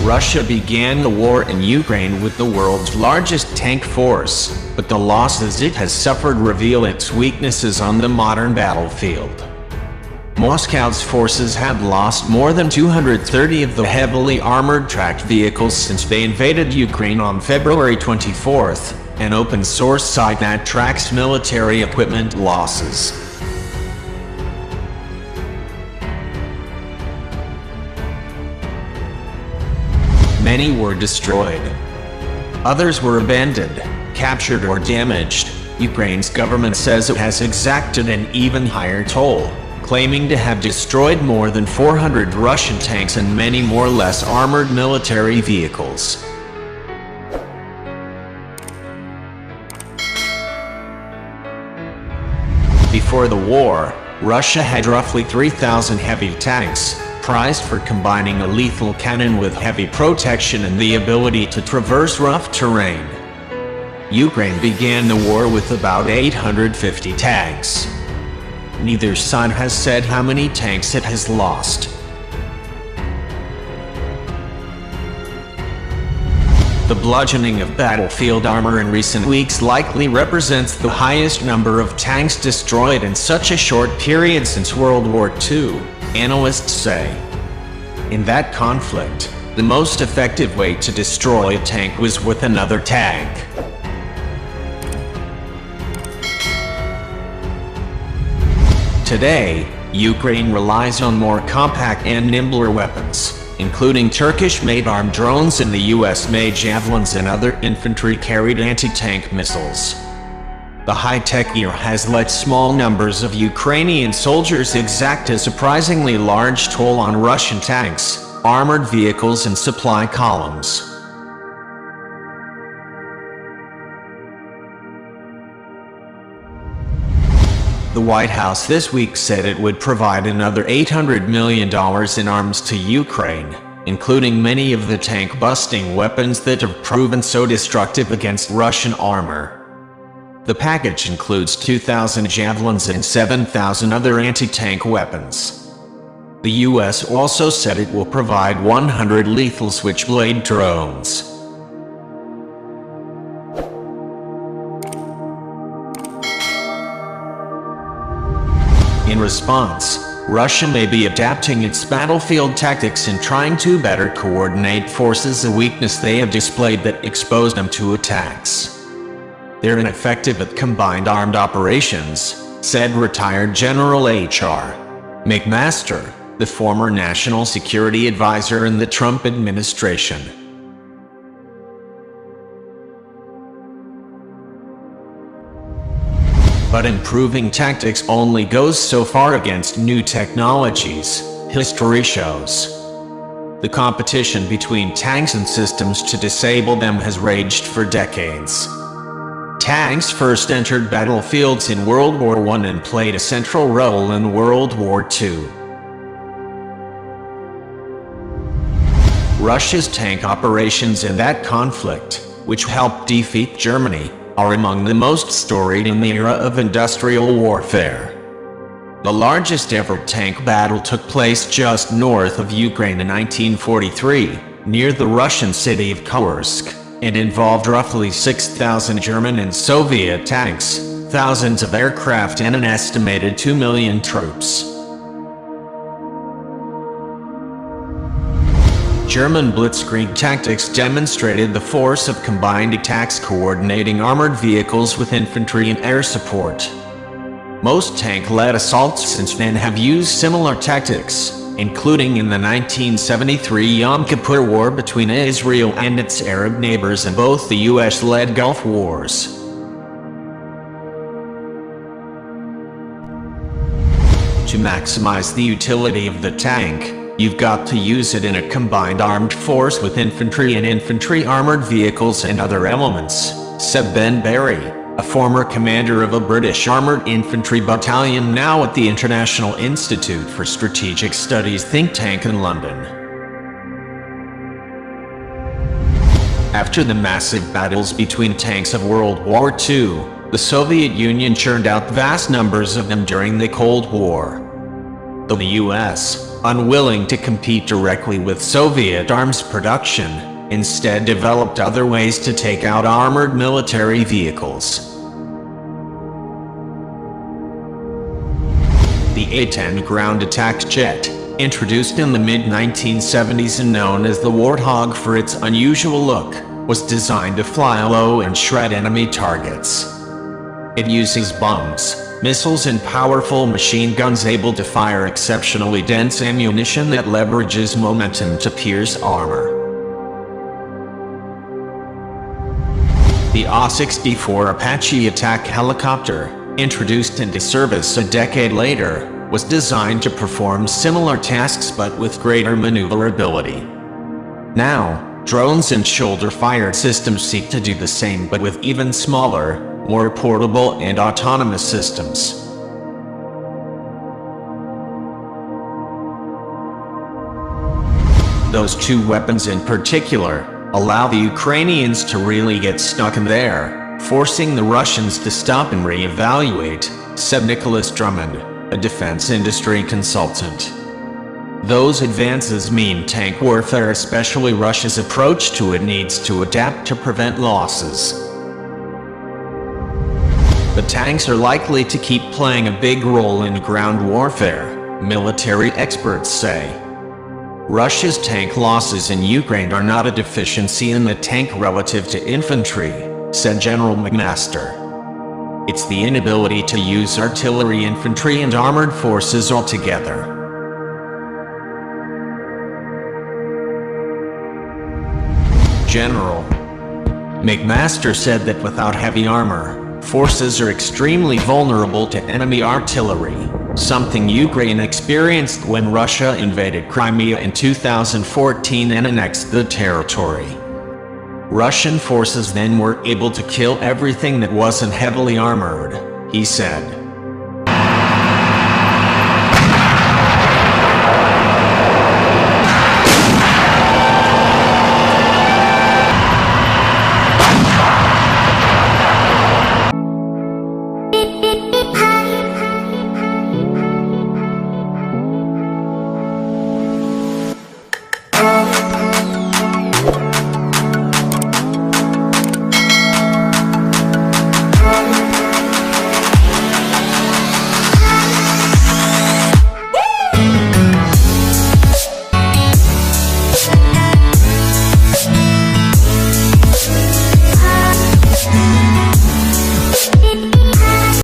Russia began the war in Ukraine with the world's largest tank force, but the losses it has suffered reveal its weaknesses on the modern battlefield. Moscow's forces have lost more than 230 of the heavily armored tracked vehicles since they invaded Ukraine on February 24th, an open-source site that tracks military equipment losses. Many were destroyed. Others were abandoned, captured or damaged. Ukraine's government says it has exacted an even higher toll, claiming to have destroyed more than 400 Russian tanks and many more less armored military vehicles. Before the war, Russia had roughly 3,000 heavy tanks, prized for combining a lethal cannon with heavy protection and the ability to traverse rough terrain. Ukraine began the war with about 850 tanks. Neither side has said how many tanks it has lost. The bludgeoning of battlefield armor in recent weeks likely represents the highest number of tanks destroyed in such a short period since World War II, analysts say. In that conflict, the most effective way to destroy a tank was with another tank. Today, Ukraine relies on more compact and nimbler weapons, including Turkish-made armed drones and the US-made Javelins and other infantry-carried anti-tank missiles. The high-tech era has let small numbers of Ukrainian soldiers exact a surprisingly large toll on Russian tanks, armored vehicles and supply columns. The White House this week said it would provide another $800 million in arms to Ukraine, including many of the tank-busting weapons that have proven so destructive against Russian armor. The package includes 2,000 Javelins and 7,000 other anti-tank weapons. The US also said it will provide 100 lethal Switchblade drones. In response, Russia may be adapting its battlefield tactics and trying to better coordinate forces, a weakness they have displayed that exposed them to attacks. They're ineffective at combined armed operations, said retired General H.R. McMaster, the former national security advisor in the Trump administration. But improving tactics only goes so far against new technologies, history shows. The competition between tanks and systems to disable them has raged for decades. Tanks first entered battlefields in World War I and played a central role in World War II. Russia's tank operations in that conflict, which helped defeat Germany, are among the most storied in the era of industrial warfare. The largest ever tank battle took place just north of Ukraine in 1943, near the Russian city of Kursk, and involved roughly 6,000 German and Soviet tanks, thousands of aircraft and an estimated 2 million troops. German blitzkrieg tactics demonstrated the force of combined attacks, coordinating armored vehicles with infantry and air support. Most tank-led assaults since then have used similar tactics, including in the 1973 Yom Kippur War between Israel and its Arab neighbors and both the US-led Gulf Wars. To maximize the utility of the tank, you've got to use it in a combined armed force with infantry and infantry armored vehicles and other elements, said Ben Barry, a former commander of a British armored infantry battalion now at the International Institute for Strategic Studies think tank in London. After the massive battles between tanks of World War II, the Soviet Union churned out vast numbers of them during the Cold War. The US, unwilling to compete directly with Soviet arms production, instead developed other ways to take out armored military vehicles. The A-10 ground attack jet, introduced in the mid-1970s and known as the Warthog for its unusual look, was designed to fly low and shred enemy targets. It uses bombs, missiles and powerful machine guns able to fire exceptionally dense ammunition that leverages momentum to pierce armor. The AH-64 Apache attack helicopter, introduced into service a decade later, was designed to perform similar tasks but with greater maneuverability. Now, drones and shoulder-fired systems seek to do the same but with even smaller, more portable and autonomous systems. Those two weapons in particular allow the Ukrainians to really get stuck in there, forcing the Russians to stop and re-evaluate, said Nicholas Drummond, a defense industry consultant. Those advances mean tank warfare, especially Russia's approach to it, needs to adapt to prevent losses. The tanks are likely to keep playing a big role in ground warfare, military experts say. Russia's tank losses in Ukraine are not a deficiency in the tank relative to infantry, said General McMaster. It's the inability to use artillery, infantry, and armored forces altogether. General McMaster said that without heavy armor, forces are extremely vulnerable to enemy artillery, something Ukraine experienced when Russia invaded Crimea in 2014 and annexed the territory. Russian forces then were able to kill everything that wasn't heavily armored, he said.